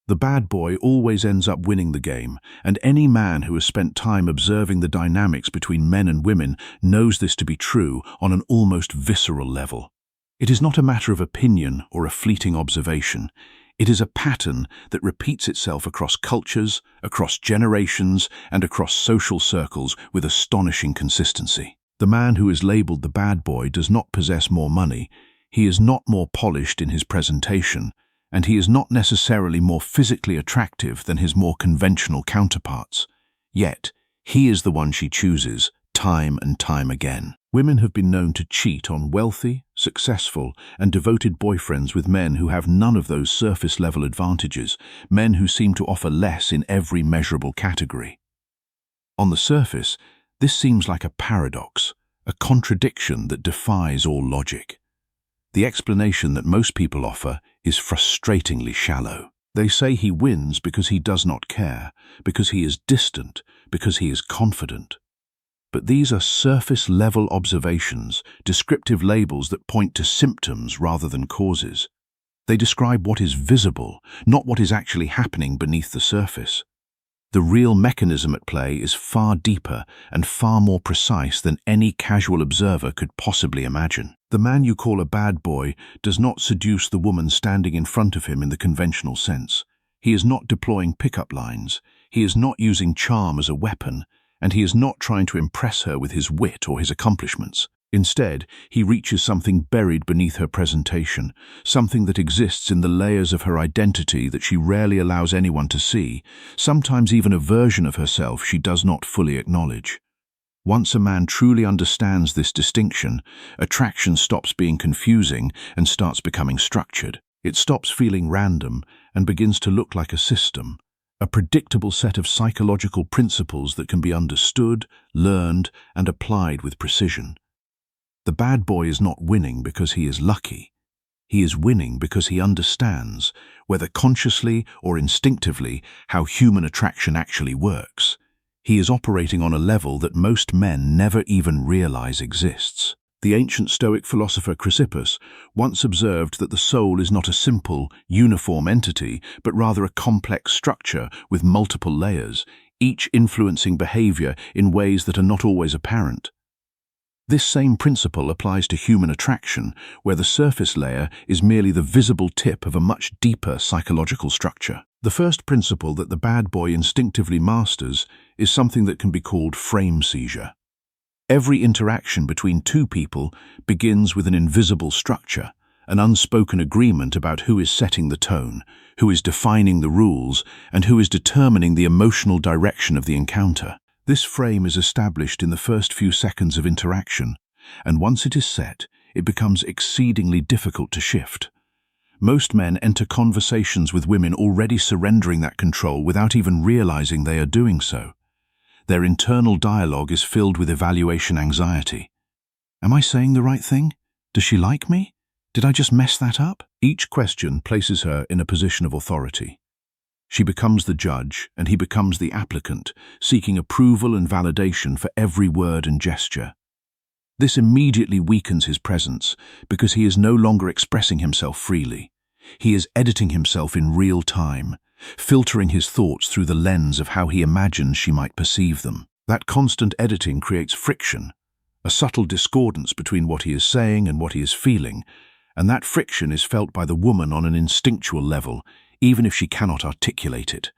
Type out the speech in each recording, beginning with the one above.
The bad boy always ends up winning the game, and any man who has spent time observing the dynamics between men and women knows this to be true on an almost visceral level. It is not a matter of opinion or a fleeting observation. It is a pattern that repeats itself across cultures, across generations, and across social circles with astonishing consistency. The man who is labeled the bad boy does not possess more money, he is not more polished in his presentation, and he is not necessarily more physically attractive than his more conventional counterparts. Yet, he is the one she chooses, time and time again. Women have been known to cheat on wealthy, successful, and devoted boyfriends with men who have none of those surface-level advantages, men who seem to offer less in every measurable category. On the surface, this seems like a paradox, a contradiction that defies all logic. The explanation that most people offer is frustratingly shallow. They say he wins because he does not care, because he is distant, because he is confident. But these are surface-level observations, descriptive labels that point to symptoms rather than causes. They describe what is visible, not what is actually happening beneath the surface. The real mechanism at play is far deeper and far more precise than any casual observer could possibly imagine. The man you call a bad boy does not seduce the woman standing in front of him in the conventional sense. He is not deploying pickup lines, he is not using charm as a weapon, and he is not trying to impress her with his wit or his accomplishments. Instead, he reaches something buried beneath her presentation, something that exists in the layers of her identity that she rarely allows anyone to see, sometimes even a version of herself she does not fully acknowledge. Once a man truly understands this distinction, attraction stops being confusing and starts becoming structured. It stops feeling random and begins to look like a system, a predictable set of psychological principles that can be understood, learned, and applied with precision. The bad boy is not winning because he is lucky. He is winning because he understands, whether consciously or instinctively, how human attraction actually works. He is operating on a level that most men never even realize exists. The ancient Stoic philosopher Chrysippus once observed that the soul is not a simple, uniform entity, but rather a complex structure with multiple layers, each influencing behavior in ways that are not always apparent. This same principle applies to human attraction, where the surface layer is merely the visible tip of a much deeper psychological structure. The first principle that the bad boy instinctively masters is something that can be called frame seizure. Every interaction between two people begins with an invisible structure, an unspoken agreement about who is setting the tone, who is defining the rules, and who is determining the emotional direction of the encounter. This frame is established in the first few seconds of interaction, and once it is set, it becomes exceedingly difficult to shift. Most men enter conversations with women already surrendering that control without even realizing they are doing so. Their internal dialogue is filled with evaluation anxiety. Am I saying the right thing? Does she like me? Did I just mess that up? Each question places her in a position of authority. She becomes the judge, and he becomes the applicant, seeking approval and validation for every word and gesture. This immediately weakens his presence, because he is no longer expressing himself freely. He is editing himself in real time, filtering his thoughts through the lens of how he imagines she might perceive them. That constant editing creates friction, a subtle discordance between what he is saying and what he is feeling, and that friction is felt by the woman on an instinctual level, even if she cannot articulate it.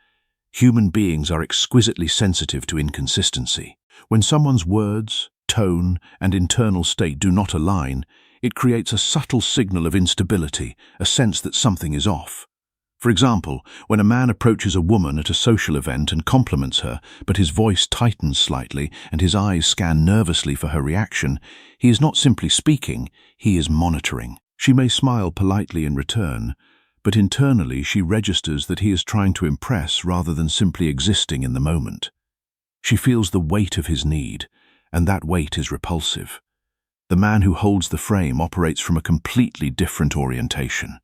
Human beings are exquisitely sensitive to inconsistency. When someone's words, tone, and internal state do not align, it creates a subtle signal of instability, a sense that something is off. For example, when a man approaches a woman at a social event and compliments her, but his voice tightens slightly and his eyes scan nervously for her reaction, he is not simply speaking, he is monitoring. She may smile politely in return, but internally she registers that he is trying to impress rather than simply existing in the moment. She feels the weight of his need, and that weight is repulsive. The man who holds the frame operates from a completely different orientation.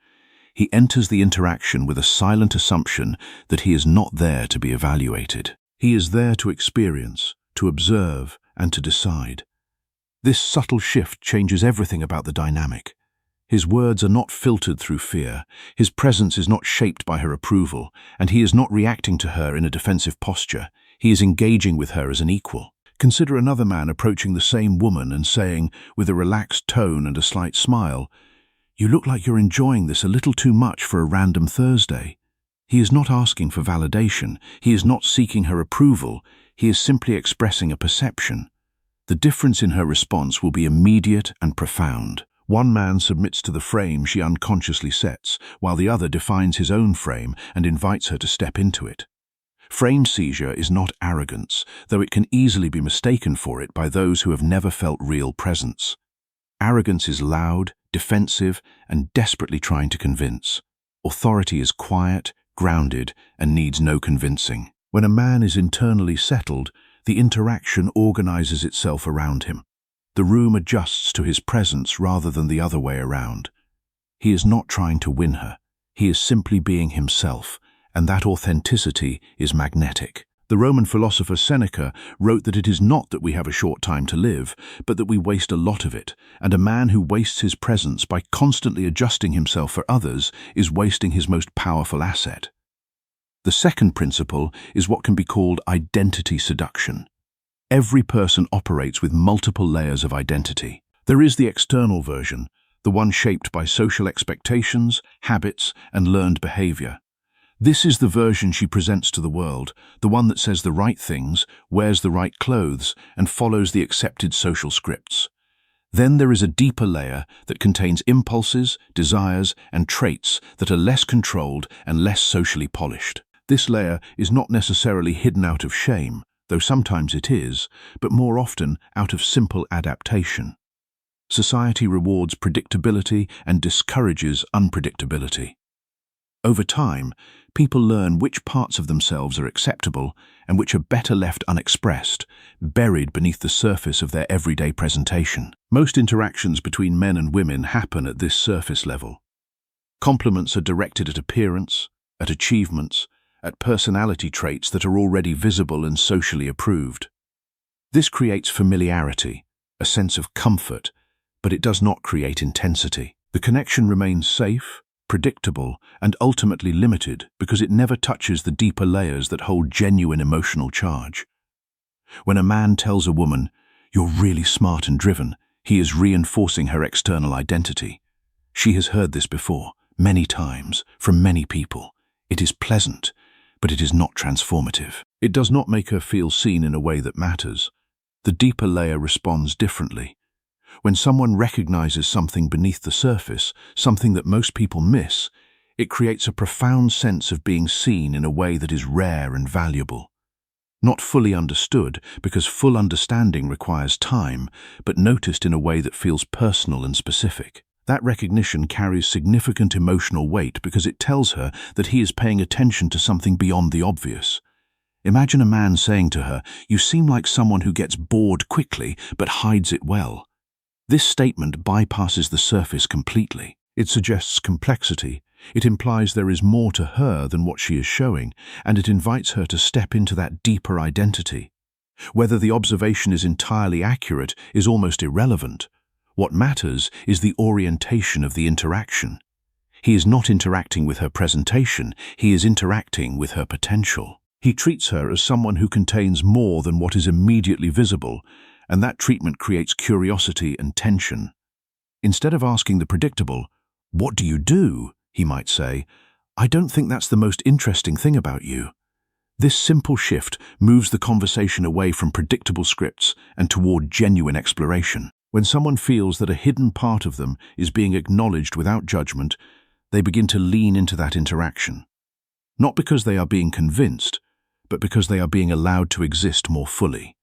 He enters the interaction with a silent assumption that he is not there to be evaluated. He is there to experience, to observe, and to decide. This subtle shift changes everything about the dynamic. His words are not filtered through fear, his presence is not shaped by her approval, and he is not reacting to her in a defensive posture. He is engaging with her as an equal. Consider another man approaching the same woman and saying, with a relaxed tone and a slight smile, "You look like you're enjoying this a little too much for a random Thursday." He is not asking for validation, he is not seeking her approval, he is simply expressing a perception. The difference in her response will be immediate and profound. One man submits to the frame she unconsciously sets, while the other defines his own frame and invites her to step into it. Frame seizure is not arrogance, though it can easily be mistaken for it by those who have never felt real presence. Arrogance is loud, defensive, and desperately trying to convince. Authority is quiet, grounded, and needs no convincing. When a man is internally settled, the interaction organizes itself around him. The room adjusts to his presence rather than the other way around. He is not trying to win her. He is simply being himself, and that authenticity is magnetic. The Roman philosopher Seneca wrote that it is not that we have a short time to live, but that we waste a lot of it, and a man who wastes his presence by constantly adjusting himself for others is wasting his most powerful asset. The second principle is what can be called identity seduction. Every person operates with multiple layers of identity. There is the external version, the one shaped by social expectations, habits, and learned behavior. This is the version she presents to the world, the one that says the right things, wears the right clothes, and follows the accepted social scripts. Then there is a deeper layer that contains impulses, desires, and traits that are less controlled and less socially polished. This layer is not necessarily hidden out of shame, though sometimes it is, but more often out of simple adaptation. Society rewards predictability and discourages unpredictability. Over time, people learn which parts of themselves are acceptable and which are better left unexpressed, buried beneath the surface of their everyday presentation. Most interactions between men and women happen at this surface level. Compliments are directed at appearance, at achievements, at personality traits that are already visible and socially approved. This creates familiarity, a sense of comfort, but it does not create intensity. The connection remains safe, predictable, and ultimately limited because it never touches the deeper layers that hold genuine emotional charge. When a man tells a woman, "You're really smart and driven," he is reinforcing her external identity. She has heard this before, many times, from many people. It is pleasant, but it is not transformative. It does not make her feel seen in a way that matters. The deeper layer responds differently. When someone recognizes something beneath the surface, something that most people miss, it creates a profound sense of being seen in a way that is rare and valuable. Not fully understood, because full understanding requires time, but noticed in a way that feels personal and specific. That recognition carries significant emotional weight because it tells her that he is paying attention to something beyond the obvious. Imagine a man saying to her, "You seem like someone who gets bored quickly but hides it well." This statement bypasses the surface completely. It suggests complexity. It implies there is more to her than what she is showing, and it invites her to step into that deeper identity. Whether the observation is entirely accurate is almost irrelevant. What matters is the orientation of the interaction. He is not interacting with her presentation, he is interacting with her potential. He treats her as someone who contains more than what is immediately visible, and that treatment creates curiosity and tension. Instead of asking the predictable, "What do you do?" he might say, "I don't think that's the most interesting thing about you." This simple shift moves the conversation away from predictable scripts and toward genuine exploration. When someone feels that a hidden part of them is being acknowledged without judgment, they begin to lean into that interaction. Not because they are being convinced, but because they are being allowed to exist more fully.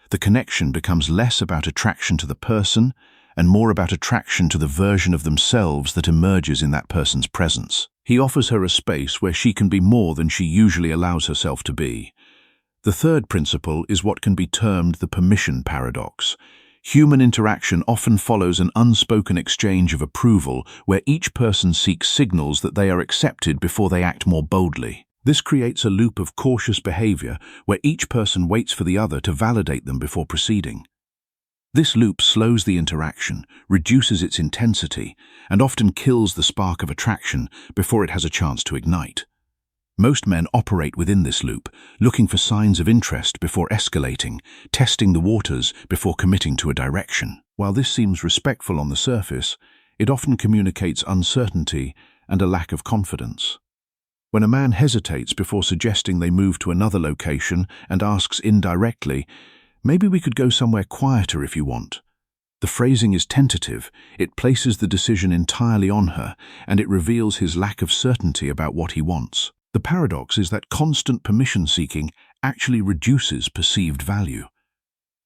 The connection becomes less about attraction to the person and more about attraction to the version of themselves that emerges in that person's presence. He offers her a space where she can be more than she usually allows herself to be. The third principle is what can be termed the permission paradox. Human interaction often follows an unspoken exchange of approval where each person seeks signals that they are accepted before they act more boldly. This creates a loop of cautious behavior where each person waits for the other to validate them before proceeding. This loop slows the interaction, reduces its intensity, and often kills the spark of attraction before it has a chance to ignite. Most men operate within this loop, looking for signs of interest before escalating, testing the waters before committing to a direction. While this seems respectful on the surface, it often communicates uncertainty and a lack of confidence. When a man hesitates before suggesting they move to another location and asks indirectly, "Maybe we could go somewhere quieter if you want," the phrasing is tentative, it places the decision entirely on her, and it reveals his lack of certainty about what he wants. The paradox is that constant permission-seeking actually reduces perceived value.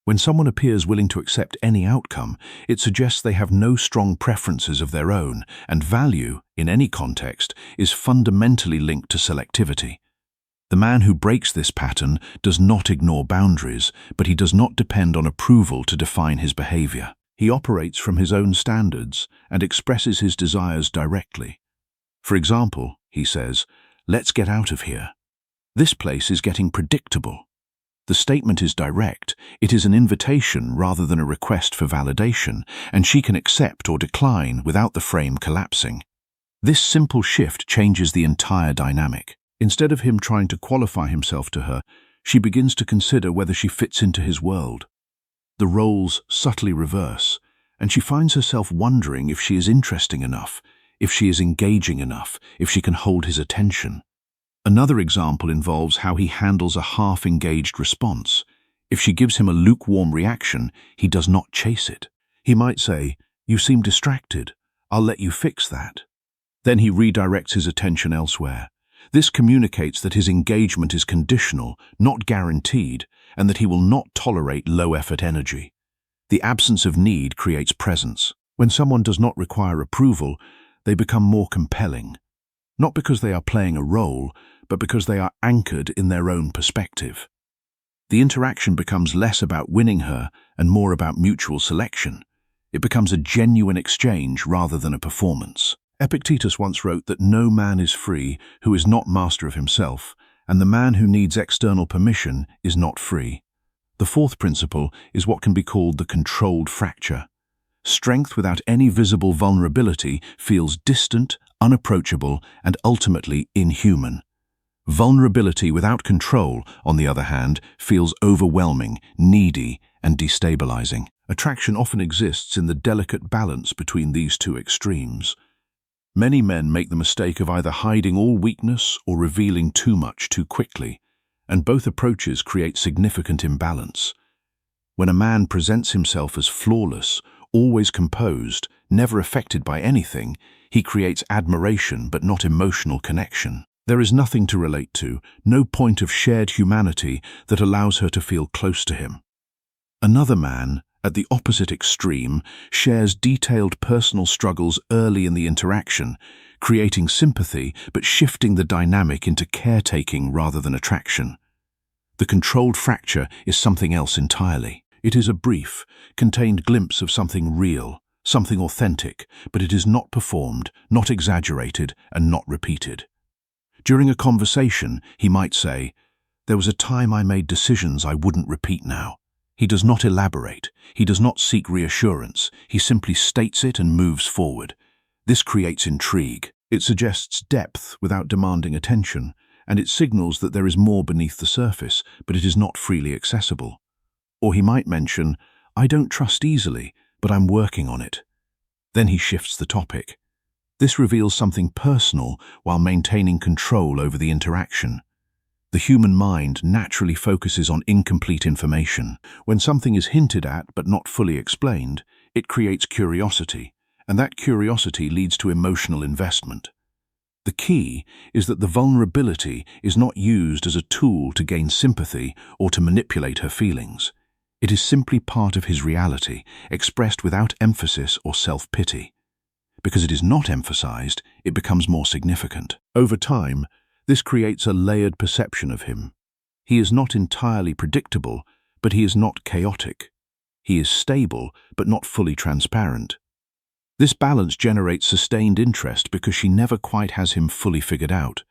When someone appears willing to accept any outcome, it suggests they have no strong preferences of their own, and value, in any context, is fundamentally linked to selectivity. The man who breaks this pattern does not ignore boundaries, but he does not depend on approval to define his behavior. He operates from his own standards and expresses his desires directly. For example, he says, "Let's get out of here. This place is getting predictable." The statement is direct, it is an invitation rather than a request for validation, and she can accept or decline without the frame collapsing. This simple shift changes the entire dynamic. Instead of him trying to qualify himself to her, she begins to consider whether she fits into his world. The roles subtly reverse, and she finds herself wondering if she is interesting enough, if she is engaging enough, if she can hold his attention. Another example involves how he handles a half-engaged response. If she gives him a lukewarm reaction, he does not chase it. He might say, "You seem distracted. I'll let you fix that." Then he redirects his attention elsewhere. This communicates that his engagement is conditional, not guaranteed, and that he will not tolerate low-effort energy. The absence of need creates presence. When someone does not require approval, they become more compelling. Not because they are playing a role, but because they are anchored in their own perspective. The interaction becomes less about winning her and more about mutual selection. It becomes a genuine exchange rather than a performance. Epictetus once wrote that no man is free who is not master of himself, and the man who needs external permission is not free. The fourth principle is what can be called the controlled fracture. Strength without any visible vulnerability feels distant, unapproachable, and ultimately inhuman. Vulnerability without control, on the other hand, feels overwhelming, needy, and destabilizing. Attraction often exists in the delicate balance between these two extremes. Many men make the mistake of either hiding all weakness or revealing too much too quickly, and both approaches create significant imbalance. When a man presents himself as flawless, always composed, never affected by anything, he creates admiration but not emotional connection. There is nothing to relate to, no point of shared humanity that allows her to feel close to him. Another man, at the opposite extreme, shares detailed personal struggles early in the interaction, creating sympathy but shifting the dynamic into caretaking rather than attraction. The controlled fracture is something else entirely. It is a brief, contained glimpse of something real, something authentic, but it is not performed, not exaggerated, and not repeated. During a conversation, he might say, "There was a time I made decisions I wouldn't repeat now." He does not elaborate. He does not seek reassurance. He simply states it and moves forward. This creates intrigue. It suggests depth without demanding attention, and it signals that there is more beneath the surface, but it is not freely accessible. Or he might mention, "I don't trust easily, but I'm working on it." Then he shifts the topic. This reveals something personal while maintaining control over the interaction. The human mind naturally focuses on incomplete information. When something is hinted at but not fully explained, it creates curiosity, and that curiosity leads to emotional investment. The key is that the vulnerability is not used as a tool to gain sympathy or to manipulate her feelings. It is simply part of his reality, expressed without emphasis or self-pity. Because it is not emphasized, it becomes more significant. Over time, this creates a layered perception of him. He is not entirely predictable, but he is not chaotic. He is stable, but not fully transparent. This balance generates sustained interest because she never quite has him fully figured out.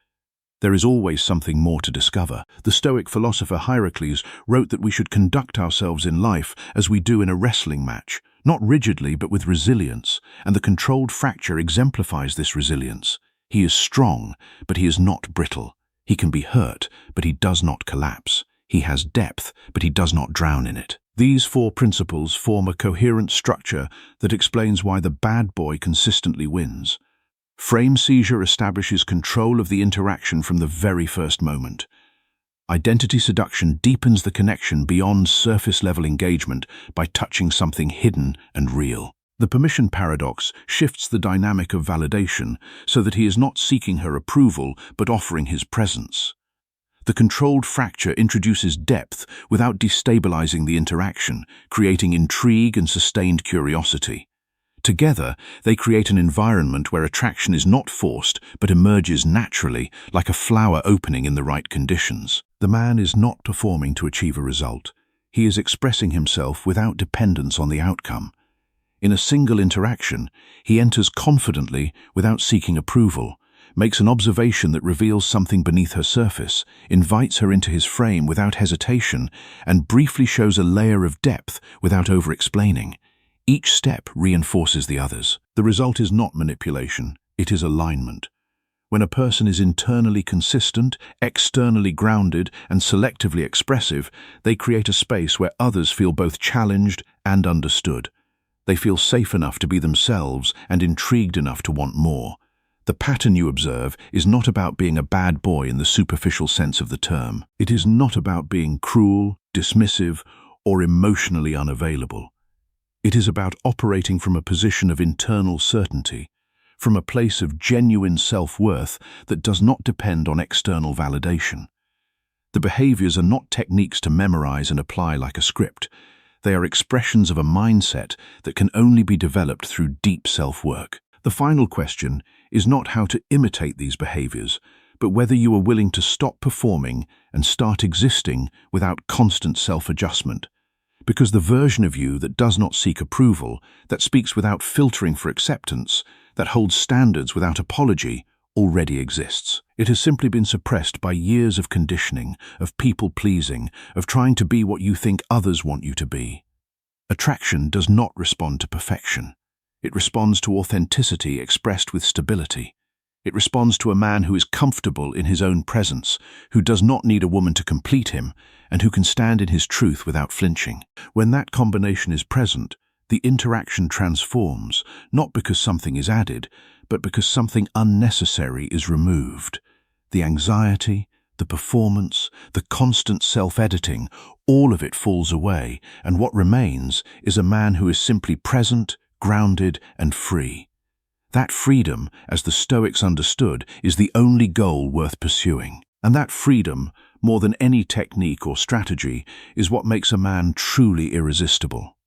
There is always something more to discover. The Stoic philosopher Hierocles wrote that we should conduct ourselves in life as we do in a wrestling match, not rigidly but with resilience, and the controlled fracture exemplifies this resilience. He is strong, but he is not brittle. He can be hurt, but he does not collapse. He has depth, but he does not drown in it. These four principles form a coherent structure that explains why the bad boy consistently wins. Frame seizure establishes control of the interaction from the very first moment. Identity seduction deepens the connection beyond surface-level engagement by touching something hidden and real. The permission paradox shifts the dynamic of validation so that he is not seeking her approval but offering his presence. The controlled fracture introduces depth without destabilizing the interaction, creating intrigue and sustained curiosity. Together, they create an environment where attraction is not forced but emerges naturally, like a flower opening in the right conditions. The man is not performing to achieve a result. He is expressing himself without dependence on the outcome. In a single interaction, he enters confidently without seeking approval, makes an observation that reveals something beneath her surface, invites her into his frame without hesitation, and briefly shows a layer of depth without over-explaining. Each step reinforces the others. The result is not manipulation, it is alignment. When a person is internally consistent, externally grounded, and selectively expressive, they create a space where others feel both challenged and understood. They feel safe enough to be themselves and intrigued enough to want more. The pattern you observe is not about being a bad boy in the superficial sense of the term. It is not about being cruel, dismissive, or emotionally unavailable. It is about operating from a position of internal certainty, from a place of genuine self-worth that does not depend on external validation. The behaviors are not techniques to memorize and apply like a script. They are expressions of a mindset that can only be developed through deep self-work. The final question is not how to imitate these behaviors, but whether you are willing to stop performing and start existing without constant self-adjustment. Because the version of you that does not seek approval, that speaks without filtering for acceptance, that holds standards without apology, already exists. It has simply been suppressed by years of conditioning, of people-pleasing, of trying to be what you think others want you to be. Attraction does not respond to perfection. It responds to authenticity expressed with stability. It responds to a man who is comfortable in his own presence, who does not need a woman to complete him, and who can stand in his truth without flinching. When that combination is present, the interaction transforms, not because something is added, but because something unnecessary is removed. The anxiety, the performance, the constant self-editing, all of it falls away, and what remains is a man who is simply present, grounded, and free. That freedom, as the Stoics understood, is the only goal worth pursuing. And that freedom, more than any technique or strategy, is what makes a man truly irresistible.